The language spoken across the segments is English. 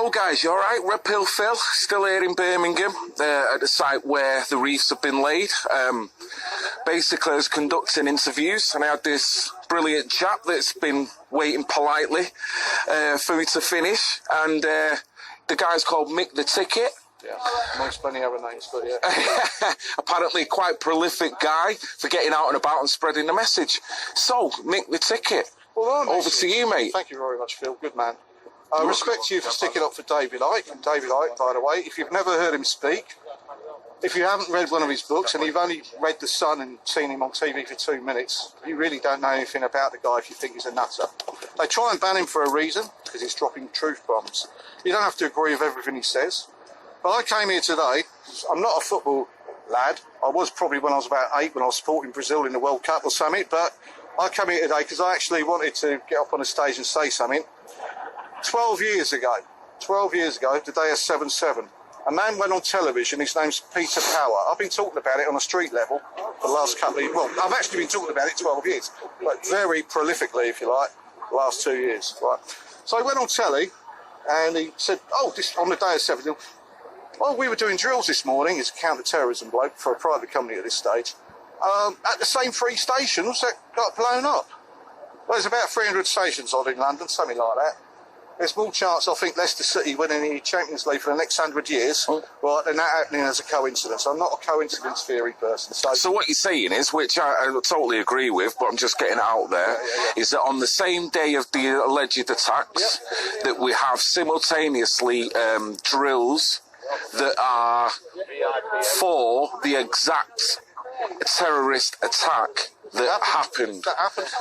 Hello guys, you alright? Red Pill Phil, still here in Birmingham, at the site where the wreaths have been laid. Basically I was conducting interviews and I had this brilliant chap that's been waiting politely for me to finish, and the guy's called Mick the Ticket. Yeah, amongst many other names, but yeah. Apparently quite prolific guy for getting out and about and spreading the message. So, Mick the Ticket, Well, over to you, mate. Thank you very much, Phil. Good man. I respect you for sticking up for David Icke. And David Icke, by the way, if you've never heard him speak, if you haven't read one of his books and you've only read The Sun and seen him on TV for 2 minutes, you really don't know anything about the guy if you think he's a nutter. They try and ban him for a reason, because he's dropping truth bombs. You don't have to agree with everything he says. But I came here today, I'm not a football lad. I was probably when I was about 8 when I was supporting Brazil in the World Cup or something, but I come here today because I actually wanted to get up on a stage and say something. 12 years ago, the day of 7/7, a man went on television, his name's Peter Power. I've been talking about it on a street level for the last couple of years. Well, I've actually been talking about it 12 years, but very prolifically, if you like, the last 2 years. Right. So he went on telly and he said, this on the day of 7/7, we were doing drills this morning, he's a counter-terrorism bloke for a private company at this stage, at the same 3 stations that got blown up. Well, there's about 300 stations odd in London, something like that. There's more chance, I think, Leicester City winning the Champions League for the next 100 years, right, than that happening as a coincidence. I'm not a coincidence theory person. So what you're saying is, which I totally agree with, but I'm just getting it out there, is that on the same day of the alleged attacks, that we have simultaneously drills that are for the exact terrorist attack that happened.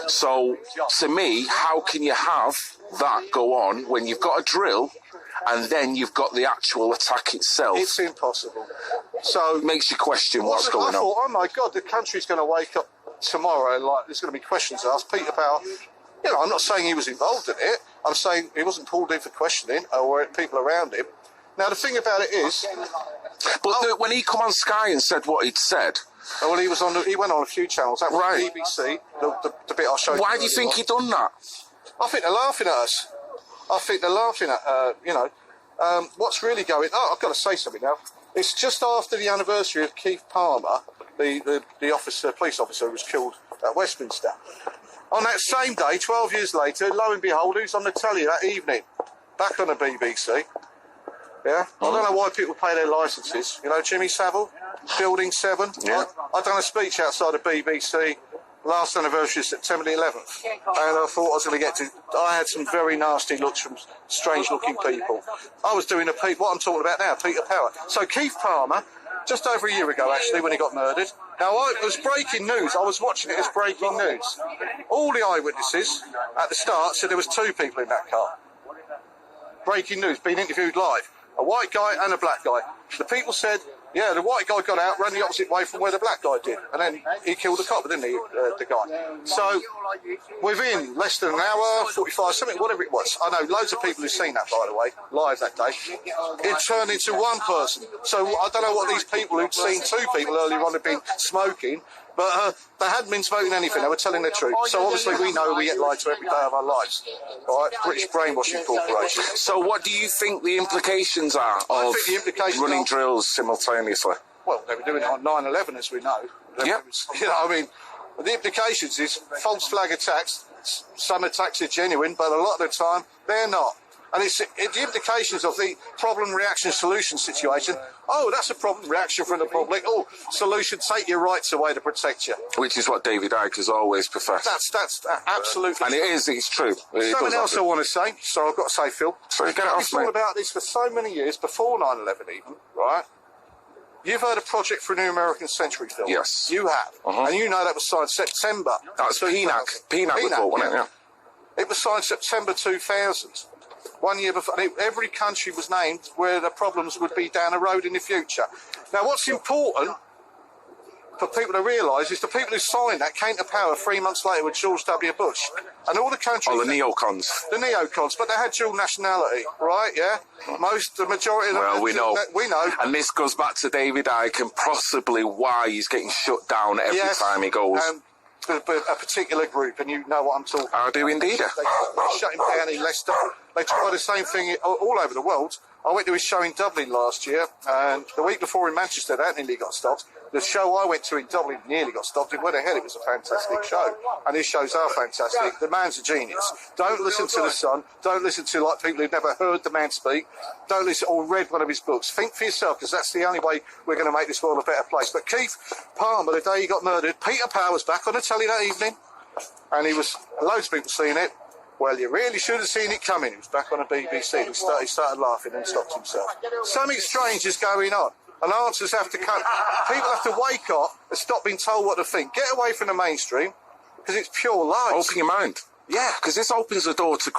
So, to me, how can you have that go on when you've got a drill and then you've got the actual attack itself? It's impossible. So it makes you question what's going on. Oh my God, the country's going to wake up tomorrow and there's going to be questions asked. Peter Power, I'm not saying he was involved in it. I'm saying he wasn't pulled in for questioning or people around him. Now the thing about it is, but when he come on Sky and said what he'd said. Well, he went on a few channels. That was right. BBC. The bit I showed you. Why do you think he done that? I think they're laughing at us. I think they're laughing at, what's really going on. I've got to say something now. It's just after the anniversary of Keith Palmer, the police officer who was killed at Westminster. On that same day, 12 years later, lo and behold, who's on the telly that evening? Back on the BBC. Yeah? I don't know why people pay their licences. Jimmy Savile, Building 7. Yeah. I done a speech outside the BBC last anniversary of September the 11th, and I thought I was going to get to. I had some very nasty looks from strange-looking people. I was doing what I'm talking about now, Peter Power. So Keith Palmer, just over a year ago actually, when he got murdered. Now it was breaking news. I was watching it as breaking news. All the eyewitnesses at the start said there was 2 people in that car. Breaking news, being interviewed live. A white guy and a black guy. The people said, the white guy got out, ran the opposite way from where the black guy did. And then he killed the cop, didn't he, the guy? So, within less than an hour, 45, something, whatever it was. I know loads of people who've seen that, by the way, live that day. It turned into one person. So, I don't know what these people who'd seen 2 people earlier on had been smoking, but they hadn't been smoking anything. They were telling the truth. So obviously we know we get lied to every day of our lives. All right? British Brainwashing Corporation. So what do you think the implications are of running drills simultaneously? Well, they were doing it on 9/11, as we know. Yep. The implications is false flag attacks. Some attacks are genuine, but a lot of the time they're not. And it's the implications of the problem, reaction, solution situation. That's a problem, reaction from the public. Solution, take your rights away to protect you. Which is what David Icke has always professed. That's absolutely and it's true. Something else I want to say, so I've got to say, Phil. So get it off, I've thought about this for so many years, before 9/11 even, right? You've heard of Project for a New American Century, Phil? Yes. You have. And you know that was signed September. That's PNAC report, wasn't it? Yeah. It was signed September 2000. 1 year before, every country was named where the problems would be down the road in the future. Now, what's important for people to realise is the people who signed that came to power 3 months later with George W. Bush. And all the countries... the neocons. The neocons, but they had dual nationality, right, yeah? The majority of them... Well, we know. We know. And this goes back to David Icke and possibly why he's getting shut down every time he goes. a particular group, and you know what I'm talking about. I do indeed. They shut him down in Leicester. They try the same thing all over the world. I went to his show in Dublin last year, and the week before in Manchester, that nearly got stopped. The show I went to in Dublin nearly got stopped. It went ahead. It was a fantastic show, and his shows are fantastic. The man's a genius. Don't listen to the Sun. Don't listen to like people who've never heard the man speak. Don't listen or read one of his books. Think for yourself, because that's the only way we're going to make this world a better place. But Keith Palmer, the day he got murdered, Peter Power was back on the telly that evening, and loads of people seen it. Well, you really should have seen it coming. He was back on the BBC. He started laughing and stopped himself. Something strange is going on, and answers have to come. People have to wake up and stop being told what to think. Get away from the mainstream, because it's pure lies. Open your mind. Yeah. Because this opens the door to...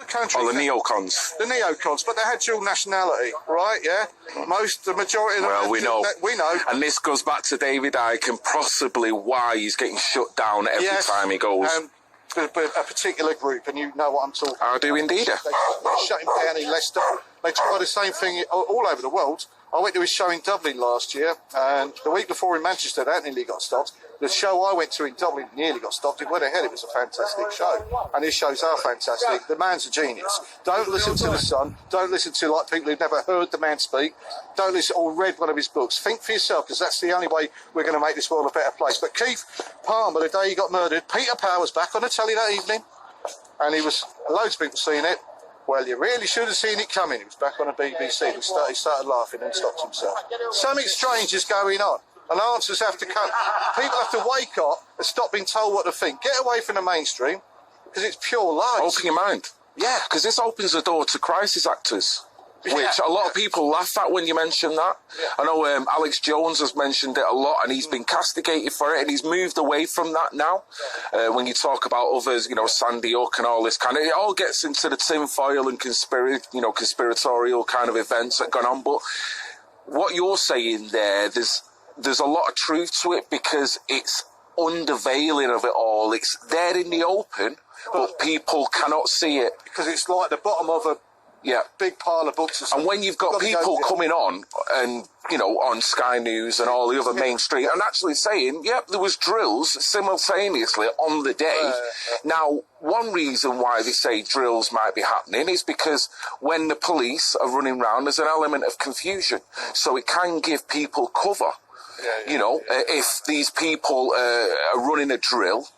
Country, Oh, the neocons. the neocons, but they had dual nationality, right? Yeah, the majority of them. Well, we know. We know. And this goes back to David Icke and possibly why he's getting shut down every time he goes. A particular group, and you know what I'm talking about. I do indeed. They shut him down in Leicester. They try the same thing all over the world. I went to his show in Dublin last year, and the week before in Manchester, that nearly got stopped. The show I went to in Dublin nearly got stopped. It went ahead. It was a fantastic show. And his shows are fantastic. The man's a genius. Don't listen to the Sun. Don't listen to like people who've never heard the man speak. Don't listen or read one of his books. Think for yourself, because that's the only way we're going to make this world a better place. But Keith Palmer, the day he got murdered, Peter Power was back on the telly that evening. And loads of people seen it. Well, you really should have seen it coming. He was back on the BBC. He started laughing and stopped himself. Something strange is going on. And answers have to come. People have to wake up and stop being told what to think. Get away from the mainstream, because it's pure lies. Open your mind. Yeah. Because this opens the door to crisis actors, which a lot of people laugh at when you mention that. Yeah. I know Alex Jones has mentioned it a lot, and he's been castigated for it, and he's moved away from that now. When you talk about others, Sandy Hook and all this kind of, it all gets into the tinfoil and conspiratorial kind of events that gone on. But what you're saying there's a lot of truth to it, because it's underveiling of it all. It's there in the open, but people cannot see it. Because it's like the bottom of a big pile of books. And when you've got people coming on and, on Sky News and all the other mainstream and actually saying, there was drills simultaneously on the day. Now, one reason why they say drills might be happening is because when the police are running around, there's an element of confusion. So it can give people cover. If these people are running a drill,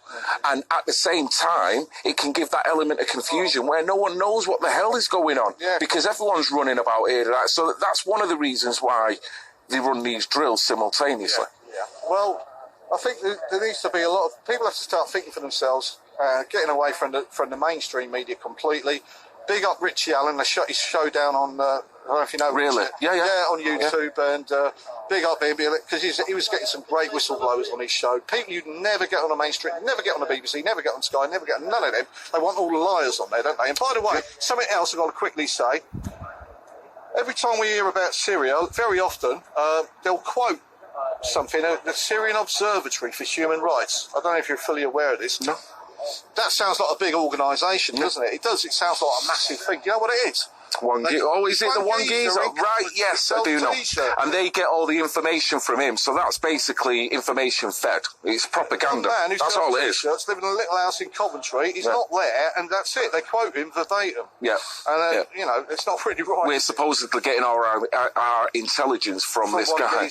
and at the same time, it can give that element of confusion where no one knows what the hell is going on, because everyone's running about here. So that's one of the reasons why they run these drills simultaneously. Well, I think there needs to be a lot of people have to start thinking for themselves, getting away from the mainstream media completely. Big up Richie Allen. They shut his show down on. I don't know if you know. Really? Yeah, on YouTube, and big up him because he was getting some great whistleblowers on his show. People you'd never get on the mainstream, never get on the BBC, never get on Sky, never get none of them. They want all the liars on there, don't they? And by the way, something else I've got to quickly say. Every time we hear about Syria, very often they'll quote something. The Syrian Observatory for Human Rights. I don't know if you're fully aware of this. No. That sounds like a big organisation, doesn't it? It does. It sounds like a massive thing. You know what it is? Is it the one geezer? Right, yes, I do know. And they get all the information from him, so that's basically information fed. It's propaganda. Man that's all it is. Living in a little house in Coventry, he's not there, and that's it. They quote him verbatim. Yeah. And, it's not really right. We're supposedly getting our intelligence from this guy.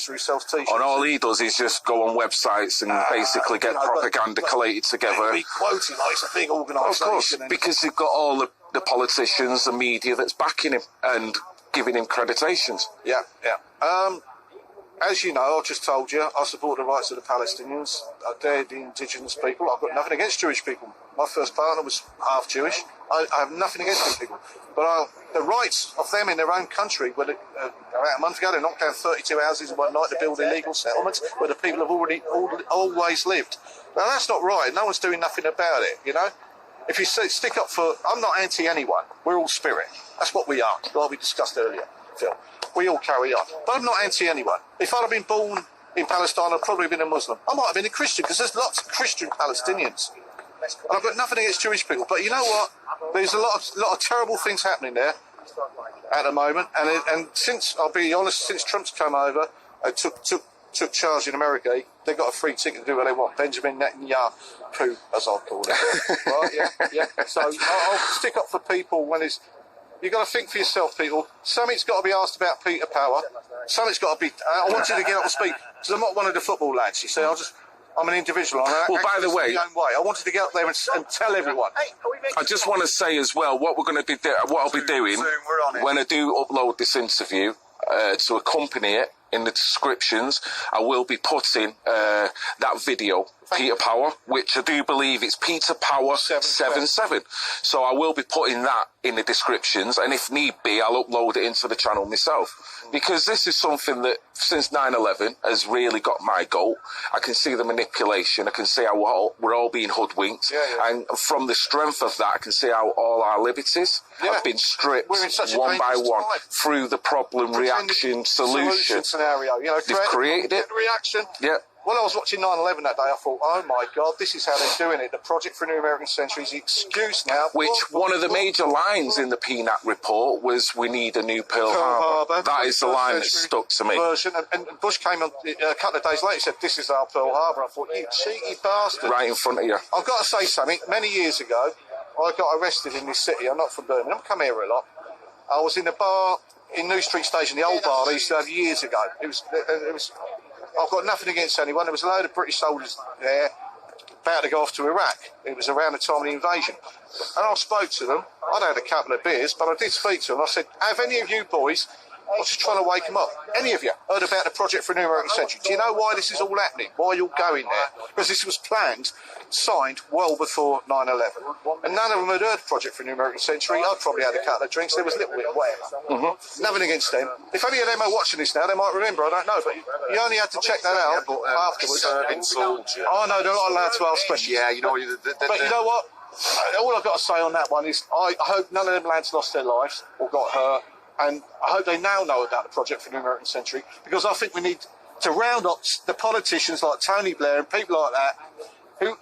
And all he does is just go on websites and basically get propaganda collated together. He quotes it like it's a big organisation. Of course, because they've got all the politicians, the media that's backing him and giving him creditations. Yeah. As you know, I've just told you, I support the rights of the Palestinians. They're the indigenous people. I've got nothing against Jewish people. My first partner was half Jewish. I have nothing against those people. But the rights of them in their own country, about a month ago, they knocked down 32 houses and one night to build illegal settlements where the people have always lived. Now, that's not right. No one's doing nothing about it, If you stick up for... I'm not anti-anyone. We're all spirit. That's what we are, like we discussed earlier, Phil. We all carry on. But I'm not anti-anyone. If I'd have been born in Palestine, I'd probably have been a Muslim. I might have been a Christian, because there's lots of Christian Palestinians. And I've got nothing against Jewish people. But you know what? There's a lot of terrible things happening there at the moment. And since, I'll be honest, since Trump's come over, took charge in America, they got a free ticket to do what they want. Benjamin Netanyahu, as I'll call it. Right, yeah. So I'll stick up for people when it's... You've got to think for yourself, people. Something's got to be asked about Peter Power. Something's got to be... I want you to get up and speak, because I'm not one of the football lads, you see. I'm an individual. Well, by the way... I wanted to get up there and tell everyone. I just want to say as well, what I'll be doing when I do upload this interview, to accompany it, in the descriptions, I will be putting that video, Peter Power, which I do believe it's Peter Power 77. So I will be putting that in the descriptions, and if need be, I'll upload it into the channel myself. Because this is something that, since 9/11, has really got my goat. I can see the manipulation. I can see how we're all being hoodwinked. And from the strength of that, I can see how all our liberties have been stripped one by one through the problem, reaction, solution scenario. You know, they've created it. Reaction. Yeah. When I was watching 9/11 that day, I thought, oh my God, this is how they're doing it. The Project for a New American Century is the excuse now. Which one of the major lines in the PNAC report was, we need a new Pearl Harbor. That is the line that stuck to me. And Bush came on a couple of days later and said, this is our Pearl Harbor. I thought, you cheeky bastard. Right in front of you. I've got to say something. Many years ago, I got arrested in this city. I'm not from Birmingham. I come here a lot. I was in a bar in New Street Station, the old bar they used to have years ago. It was. I've got nothing against anyone. There was a load of British soldiers there about to go off to Iraq. It was around the time of the invasion. And I spoke to them. I'd had a couple of beers, but I did speak to them. I said, have any of you boys, I was just trying to wake them up, any of you heard about the Project for a New American Century? Do you know why this is all happening? Why you're going there? Because this was planned, signed well before 9/11. And none of them had heard Project for a New American Century. I'd probably had a couple of drinks. There was a little bit of whatever. Nothing against them. If any of them are watching this now, they might remember. I don't know. But you only had to check that out afterwards. Oh, no, they're not allowed to ask questions. Yeah, you know. But you know what? All I've got to say on that one is I hope none of them lads lost their lives or got hurt. And I hope they now know about the Project for a New American Century, because I think we need to round up the politicians like Tony Blair and people like that who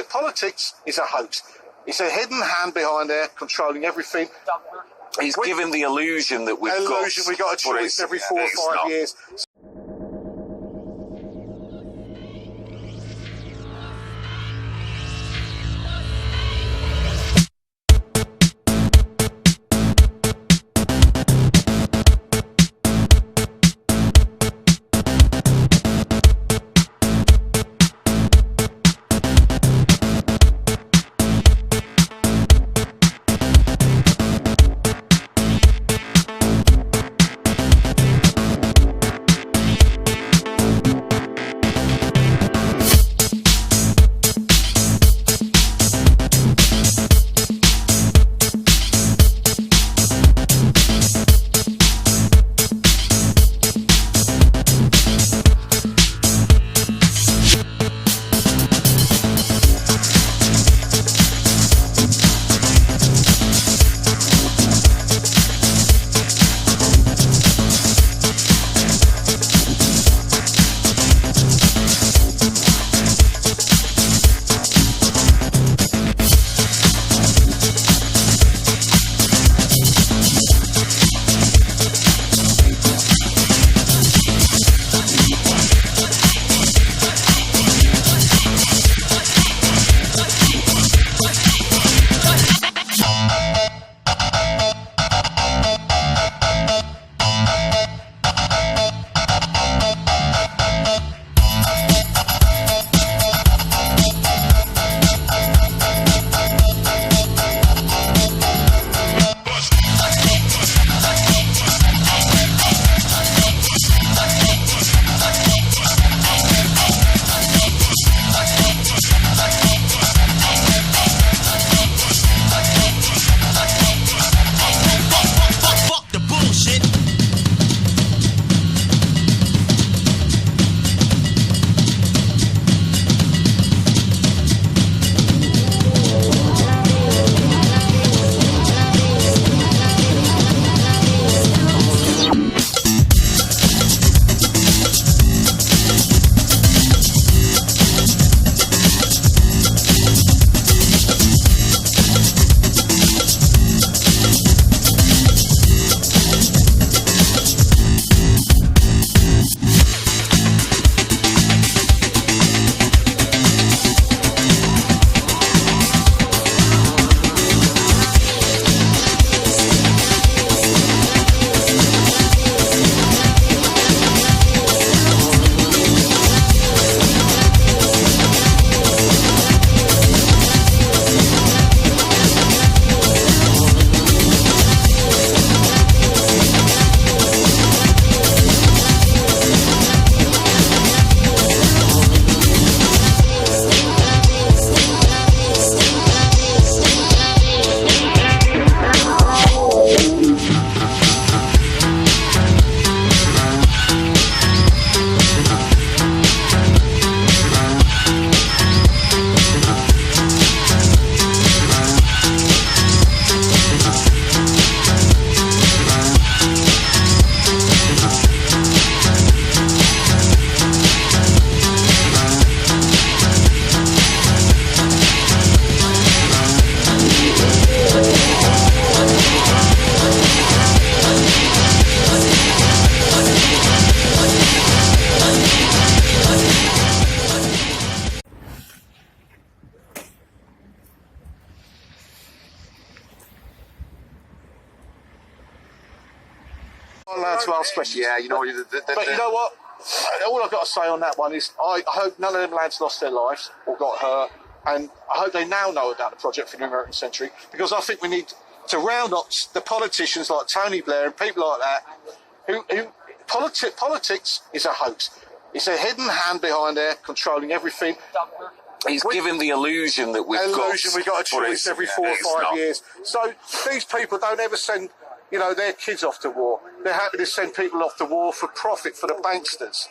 politics is a hoax. It's a hidden hand behind there controlling everything. He's given the illusion that we've got a choice every 4 or 5 years. allowed to ask questions. Yeah, you know. But you know what? All I've got to say on that one is I hope none of them lads lost their lives or got hurt, and I hope they now know about the Project for the American Century, because I think we need to round up the politicians like Tony Blair and people like that who politics is a hoax. It's a hidden hand behind there controlling everything. He's giving the illusion that we've got a choice every 4 or 5 years. So these people don't ever send, their kids off to war. They're happy to send people off to war for profit for the banksters.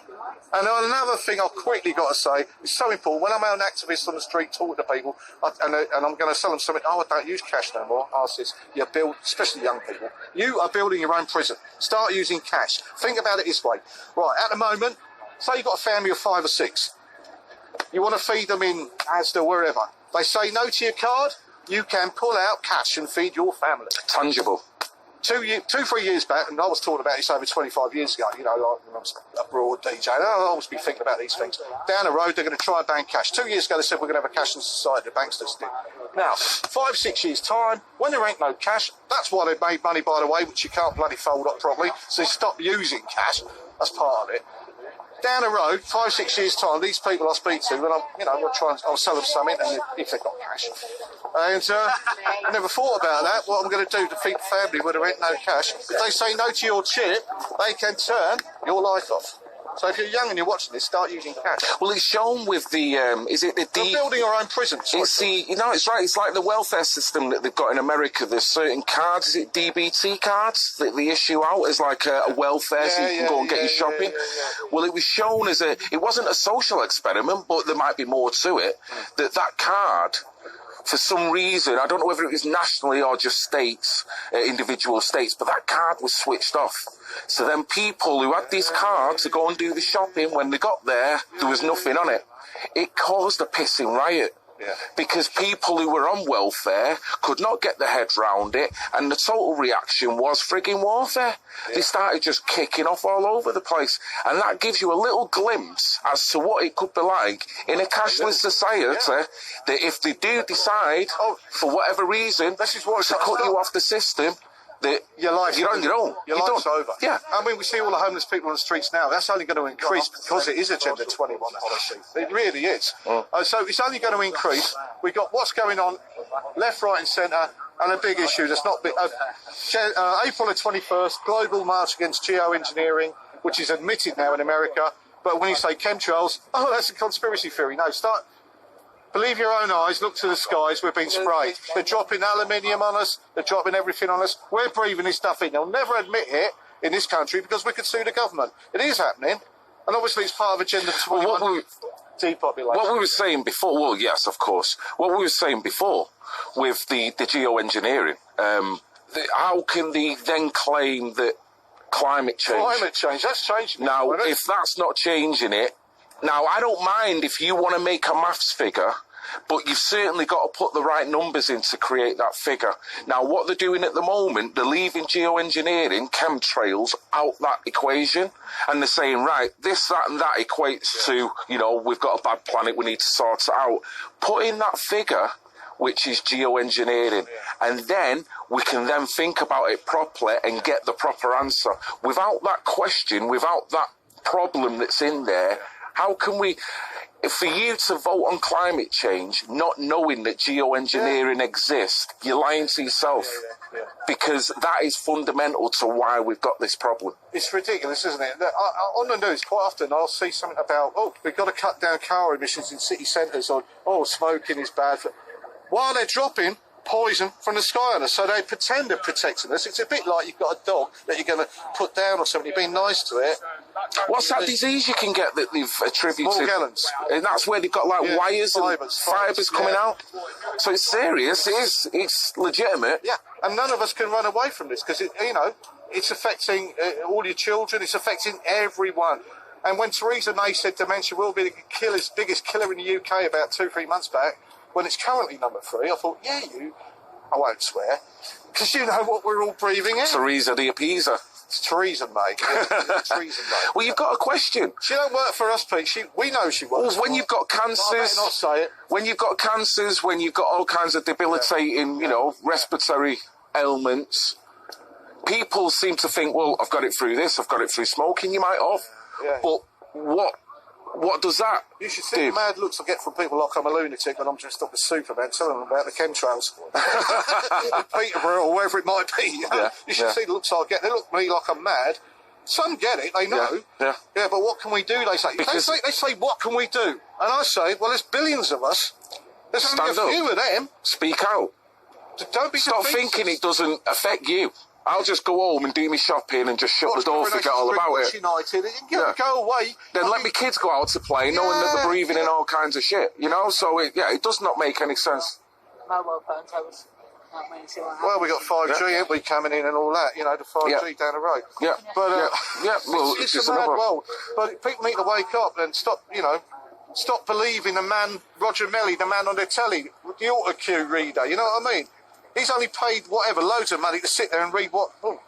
And another thing I've quickly got to say is so important. When I'm an activist on the street talking to people, and I'm going to sell them something, I don't use cash no more. I says, you build, especially young people, you are building your own prison. Start using cash. Think about it this way. Right, at the moment, say you've got a family of 5 or 6. You want to feed them in Asda, wherever. They say no to your card, you can pull out cash and feed your family. Tangible. 3 years back, and I was talking about this over 25 years ago, like when I was abroad DJing, I'll always be thinking about these things. Down the road, they're going to try and ban cash. 2 years ago, they said we're going to have a cashless society, the banksters did. Now, 5, 6 years' time, when there ain't no cash, that's why they made money, by the way, which you can't bloody fold up properly, so they stop using cash. That's part of it. Down the road, 5, 6 years' time, these people I speak to, and I'll sell them something, and if they've got cash. And I never thought about that, what I'm going to do to feed the family when there ain't no cash. If they say no to your chip, they can turn your light off. So if you're young and you're watching this, start using cash. Well, it's shown with the, We're building our own prisons. It's it's right. It's like the welfare system that they've got in America. There's certain cards, is it DBT cards, that they issue out as like a welfare, so you can go and get your shopping. Well, it was shown as it wasn't a social experiment, but there might be more to it, that card, for some reason, I don't know whether it was nationally or just states, individual states, but that card was switched off. So then people who had these cards to go and do the shopping, when they got there was nothing on it. It caused a pissing riot. Yeah. Because people who were on welfare could not get their head round it, and the total reaction was frigging warfare. Yeah. They started just kicking off all over the place, and that gives you a little glimpse as to what it could be like in a cashless society, that if they do decide, for whatever reason, this is what to cut you off the system, that your life's over. Yeah. I mean, we see all the homeless people on the streets now. That's only going to increase because it is Agenda 21 policy. It really is. So it's only going to increase. We've got what's going on left, right and centre, and a big issue that's not big. April the 21st, global march against geoengineering, which is admitted now in America. But when you say chemtrails, that's a conspiracy theory. No, believe your own eyes, look to the skies, we're being sprayed. They're dropping aluminium on us, they're dropping everything on us. We're breathing this stuff in. They'll never admit it in this country because we could sue the government. It is happening, and obviously it's part of Agenda 21. Depopulation. What we were saying before, well, yes, of course. What we were saying before with the geoengineering, how can they then claim that climate change... Climate change, that's changing. Now, if that's not changing it, now, I don't mind if you want to make a maths figure, but you've certainly got to put the right numbers in to create that figure. Now, what they're doing at the moment, they're leaving geoengineering, chemtrails, out that equation, and they're saying, right, this, that, and that equates to, we've got a bad planet, we need to sort it out. Put in that figure, which is geoengineering, and then we can then think about it properly and get the proper answer. Without that question, without that problem that's in there, how can we, for you to vote on climate change, not knowing that geoengineering exists, you're lying to yourself. Because that is fundamental to why we've got this problem. It's ridiculous, isn't it? On the news, quite often I'll see something about, we've got to cut down car emissions in city centres, or smoking is bad. While they're dropping poison from the sky on us, so they pretend they're protecting us. It's a bit like you've got a dog that you're going to put down or something, you're being nice to it. What's that disease you can get that they've attributed? Morgellons. And that's where they've got wires and fibres coming out. So it's serious, it's legitimate. Yeah, and none of us can run away from this because, it's affecting all your children, it's affecting everyone. And when Theresa May said dementia will be the biggest killer in the UK about 2-3 months back, when it's currently number 3, I thought, I won't swear, because you know what we're all breathing in. Theresa the appeaser. It's Theresa May. Theresa May. Well, you've got a question. She don't work for us, Pete. We know she works. Well, when you've got cancers, I better not say it. When you've got cancers, when you've got all kinds of debilitating, respiratory ailments, people seem to think, well, I've got it through this, I've got it through smoking. You might have, but what does that You should see the mad looks I get from people like I'm a lunatic when I'm dressed up as Superman telling them about the chemtrails. Peterborough or wherever it might be. You know? You should see the looks I get. They look at me like I'm mad. Some get it, they know. Yeah, but what can we do, they say. They say, what can we do? And I say, well, there's billions of us. There's only a few of them. Speak out. Don't be Stop thinking it doesn't affect you. I'll just go home and do my shopping and just shut the door, forget all about it. United, go away. Then let me kids go out to play, knowing that they're breathing in all kinds of shit, you know? So, it does not make any sense. Mobile phone towers. Well, we got 5G, ain't we, coming in and all that, you know, the 5G down the road. But, well, it's a mad world. But people need to wake up and stop, stop believing the man, Roger Melly, the man on the telly, the auto cue reader, you know what I mean? He's only paid, whatever, loads of money to sit there and read what... Oh.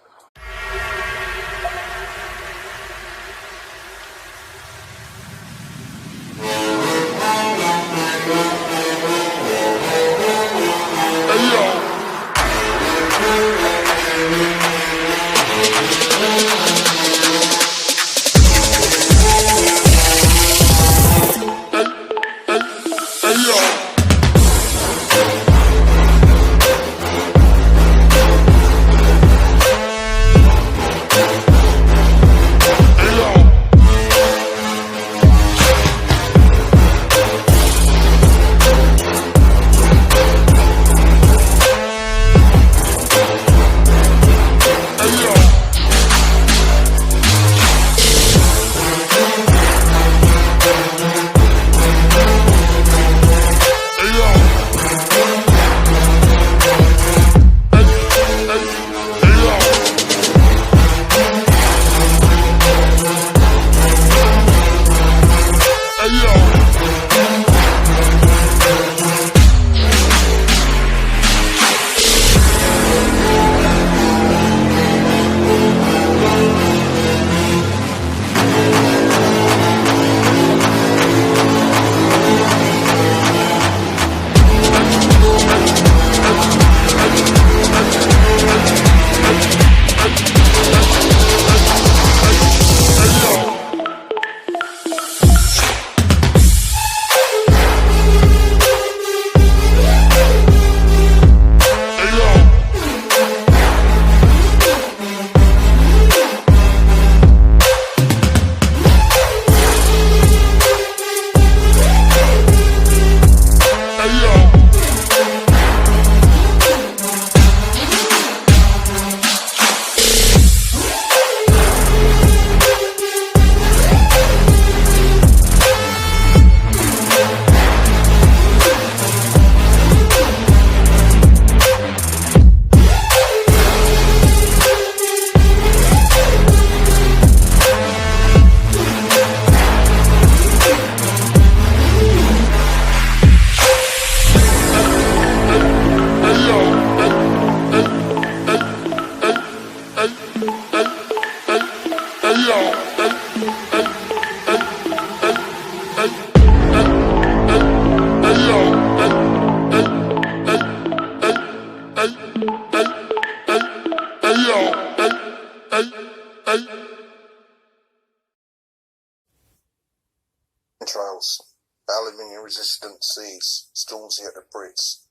Chemtrails, aluminium-resistant seeds, Stormzy at the Brits,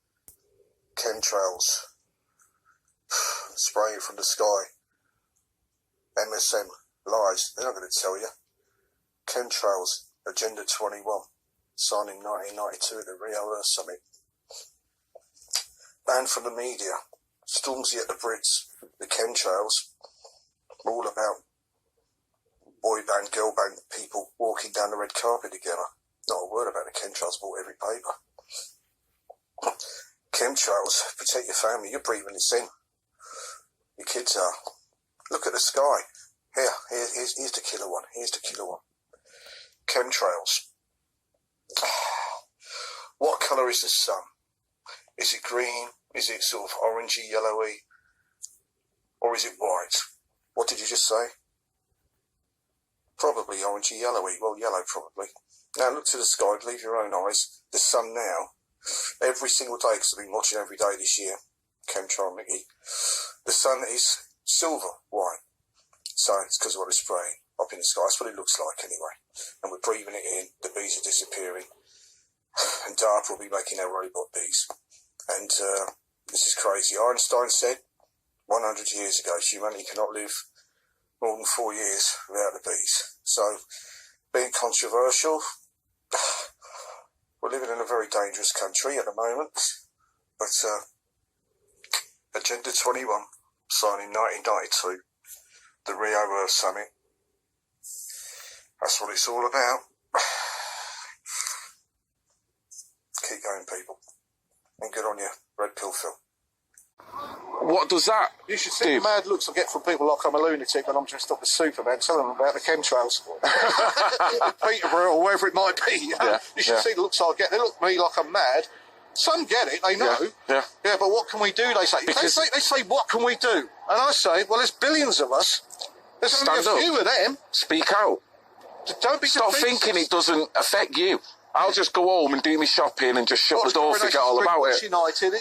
chemtrails, spraying from the sky, MSM, lies, they're not going to tell you. Chemtrails, Agenda 21, signed in 1992 at the Rio Earth Summit. Banned from the media, Stormzy at the Brits, the chemtrails, all about boy band, girl band people walking down the red carpet together. Not a word about the chemtrails, bought every paper. Chemtrails, protect your family, you're breathing this in. Your kids are. Look at the sky. Here's the killer one. Here's the killer one. Chemtrails. What colour is the sun? Is it green? Is it sort of orangey, yellowy? Or is it white? What did you just say? Probably orangey, yellowy. Well, yellow probably. Now look to the sky, believe your own eyes. The sun now, every single day, because I've been watching every day this year, Chemtrail Mickey, the sun is silver wine. So it's because of what it's spraying up in the sky. That's what it looks like anyway. And we're breathing it in, the bees are disappearing, and DARPA will be making their robot bees. And this is crazy. Einstein said 100 years ago, humanity cannot live more than 4 years without the bees. So, being controversial, we're living in a very dangerous country at the moment. But Agenda 21, signed in 1992, the Rio Earth Summit, that's what it's all about. Keep going, people. And good on you, Red Pill Phil. What does that You should see the mad looks I get from people like I'm a lunatic when I'm dressed up as Superman, telling them about the chemtrails. Peterborough or wherever it might be. You know? You should see the looks I get. They look at me like I'm mad. Some get it, they know. Yeah. But what can we do, they say. They say, what can we do? And I say, well, there's billions of us. There's only a few of them. Speak out. Don't be Stop thinking it doesn't affect you. I'll just go home and do my shopping and just shut the door, forget all about it. United,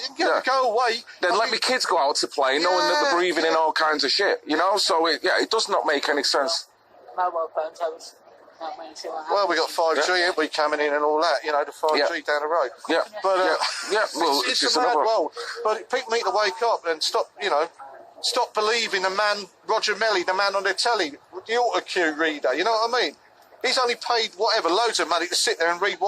go away. Then let my kids go out to play, knowing that they're breathing in all kinds of shit, you know? So, it does not make any sense. Mobile phone towers. Well, we got 5G, haven't we, coming in and all that, you know, the 5G down the road. Yeah. But, well, it's just a mad another world. But people need to wake up and stop believing the man, Roger Melly, the man on their telly, the auto-cue reader, you know what I mean? He's only paid loads of money to sit there and read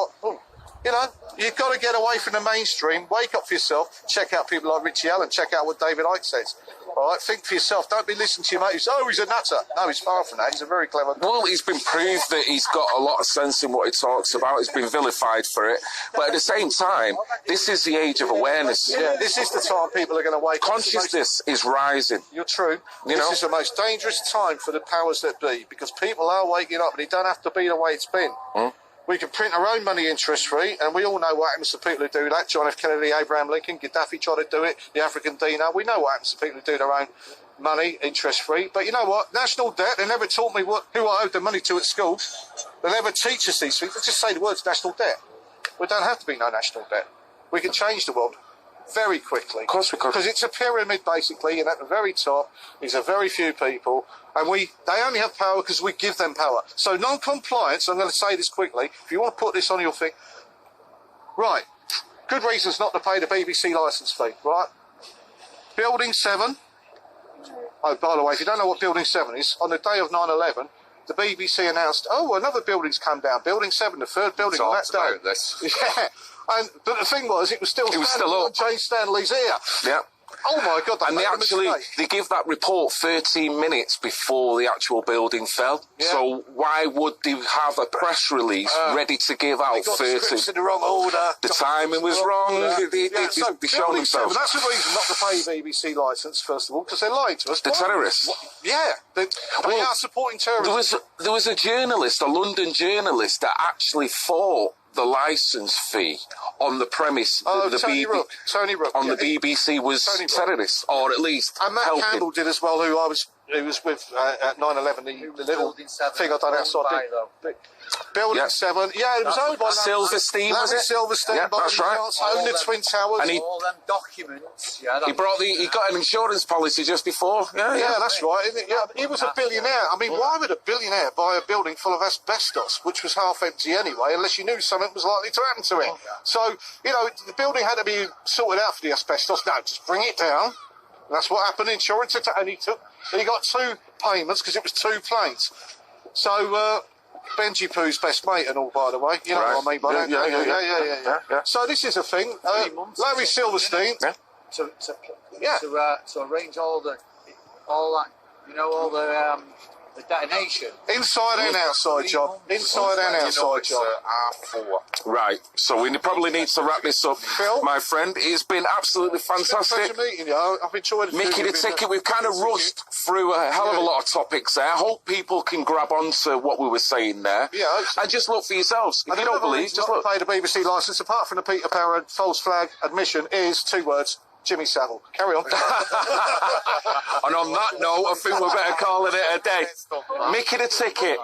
you've got to get away from the mainstream, wake up for yourself, check out people like Richie Allen, check out what David Icke says. All right, think for yourself, don't be listening to your mate who's, he's a nutter. No, he's far from that, he's a very clever... Well, he's been proved that he's got a lot of sense in what he talks about, he's been vilified for it, but at the same time, this is the age of awareness. Yeah, this is the time people are going to wake up. Consciousness is rising. You're true. This is the most dangerous time for the powers that be, because people are waking up, and it don't have to be the way it's been. We can print our own money interest-free, and we all know what happens to people who do that. John F. Kennedy, Abraham Lincoln, Gaddafi tried to do it, the African dinar. We know what happens to people who do their own money interest-free. But you know what? National debt, they never taught me who I owed the money to at school. They never teach us these things. They just say the words national debt. We don't have to be no national debt. We can change the world very quickly. Of course we could. Because it's a pyramid, basically, and at the very top is a very few people, and they only have power because we give them power. So non-compliance, I'm going to say this quickly, if you want to put this on your thing, right, good reasons not to pay the BBC licence fee, right? Building 7, oh, by the way, if you don't know what Building 7 is, on the day of 9/11, the BBC announced, another building's come down, Building 7, the third building on that day. This. Yeah. But the thing was, it was still up. James Stanley's ear. Yeah. Oh my God! And they give that report 13 minutes before the actual building fell. Yeah. So why would they have a press release ready to give out 30? The in the wrong order. The timing was wrong. They show themselves. That's the reason not to pay BBC licence, first of all, because they're lying to us. The terrorists. They are supporting terrorism. There was a journalist, a London journalist, that actually fought the licence fee on the premise that Tony Rook on the BBC was terrorists, or at least and Matt helping. Campbell did as well, who was with at 9/11, the little thing I done outside. Building 7, it was owned by Silverstein, was it? Silverstein, yeah, that's right. Owned the Twin Towers. And all them documents. He got an insurance policy just before. Yeah, that's right. Isn't it? Yeah, he was a billionaire. I mean, why would a billionaire buy a building full of asbestos, which was half empty anyway, unless you knew something was likely to happen to it? So, the building had to be sorted out for the asbestos. No, just bring it down. And that's what happened. Insurance, and he got 2 payments because it was 2 planes. So, Benji Pooh's best mate and all, by the way. You know what I mean by that? Yeah. So this is a thing. Larry Silverstein. To arrange all that, all the detonation. Inside and outside, John. Inside and outside, John. R4. Right. So we probably need to wrap this up, Phil, my friend. It's been absolutely fantastic. It's been a pleasure meeting you. I've enjoyed it. Mickey the Ticket, we've kind of rushed through a hell of a lot of topics there. I hope people can grab onto what we were saying there. Yeah. And just look for yourselves. If you don't believe, just look. Pay the BBC licence, apart from the Peter Parrott false flag admission, is 2 words. Jimmy Savile. Carry on. And on that note, I think we're better calling it a day. Mickey the Ticket.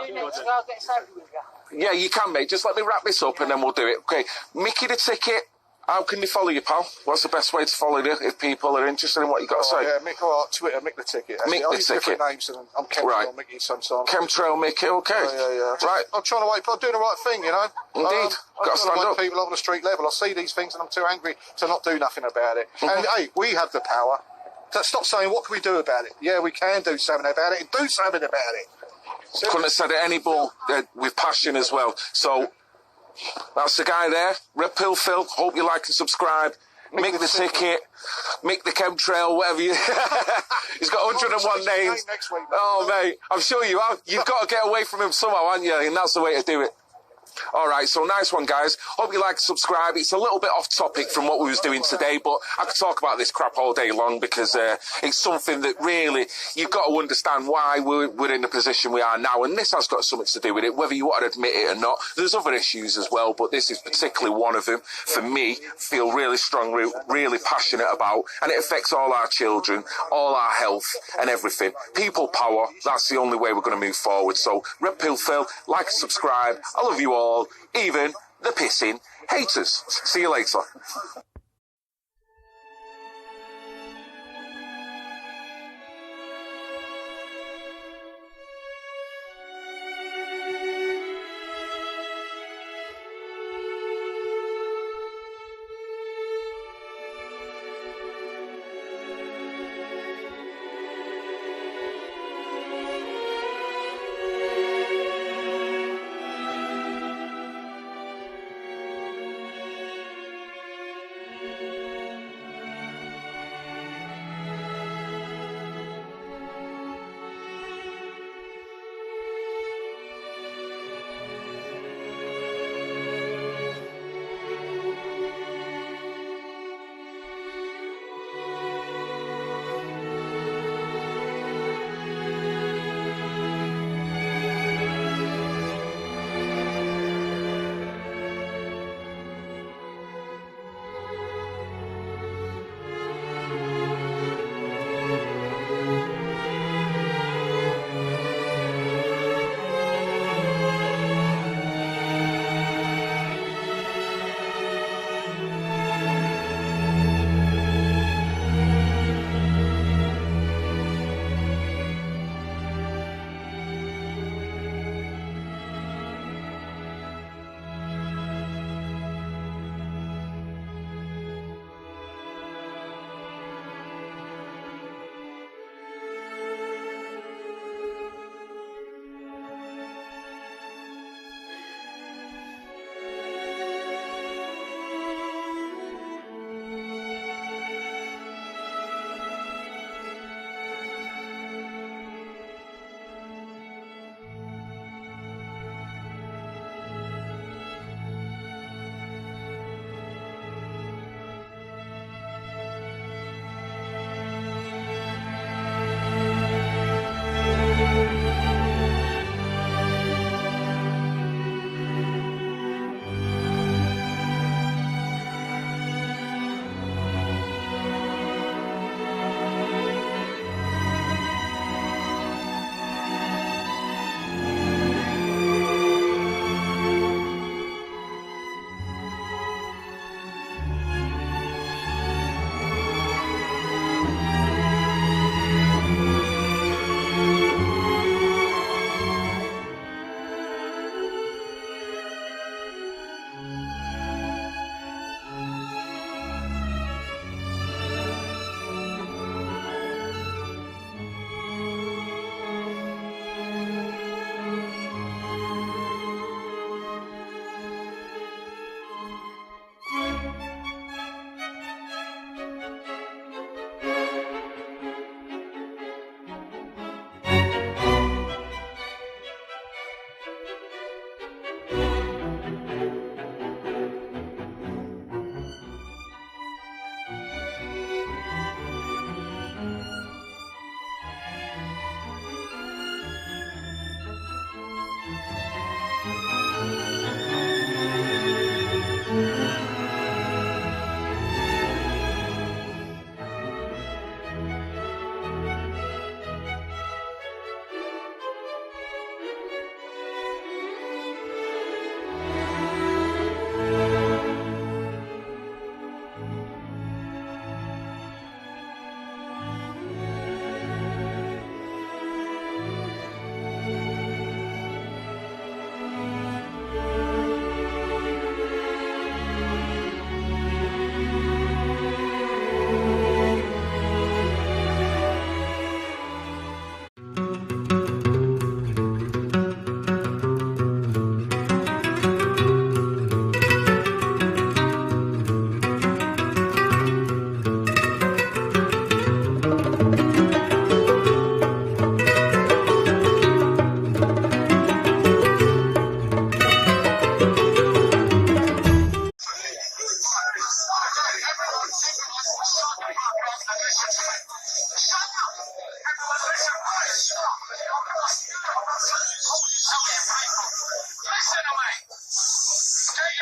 Yeah, you can, mate. Just let me wrap this up and then we'll do it. Okay. Mickey the Ticket How can they follow you, pal? What's the best way to follow you if people are interested in what you got to say? Yeah, Mick, Twitter, Mick the Ticket. Mick I the use Ticket. different names, and I'm Chemtrail Right. Mickey sometimes. Chemtrail Mickey, okay. Yeah. Right. I'm trying to wait, but I'm doing the right thing, you know. Indeed. I'm Got to stand trying to up. wake people on the street level. I see these things and I'm too angry to not do nothing about it. Mm-hmm. And hey, we have the power. So stop saying, what can we do about it? Yeah, we can do something about it and do something about it. Couldn't have said it any more with passion as well. So that's the guy there. Red Pill Phil. Hope you like and subscribe. Mick the Ticket. Mick the Chemtrail, whatever you... He's got 101 names. Next week, Oh, mate. I'm sure you have. You've got to get away from him somehow, haven't you? And that's the way to do it. All right, so nice one, guys. Hope you like and subscribe. It's a little bit off topic from what we was doing today, but I could talk about this crap all day long because it's something that really you've got to understand why we're in the position we are now, and this has got something to do with it, whether you want to admit it or not. There's other issues as well, but this is particularly one of them. For me, feel really strongly, really passionate about, and it affects all our children, all our health, and everything. People power. That's the only way we're going to move forward. So, Red Pill Phil, like and subscribe. I love you all. Even the pissing haters. See you later.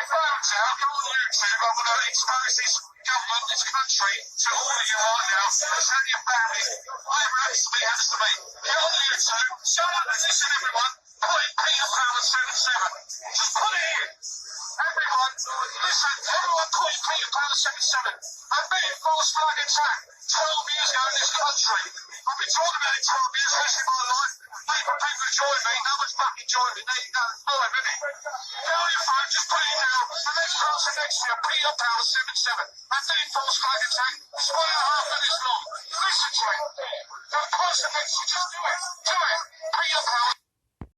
phones out, go on YouTube. I'm going to expose this government, this country, to all of you right now. It's how your family. Whatever happens to me, happens to me. Get on YouTube. Shut up and listen, everyone. Put in Peter Power 77. Just put it in. Everyone, listen, everyone put in Peter Power 77. I've been in false flag attack 12 years ago in this country. I've been talking about it 12 years, rest of my life. Wait for people to join me. No one's fucking joined me. There you go. Time, isn't it? Get on your phone, just put it in now. The next person next to you, Peter Power 77. I've been in false flag attack. It's 1.5 minutes long. Listen to it. The person next to you, just do it. Do it. Peter Power.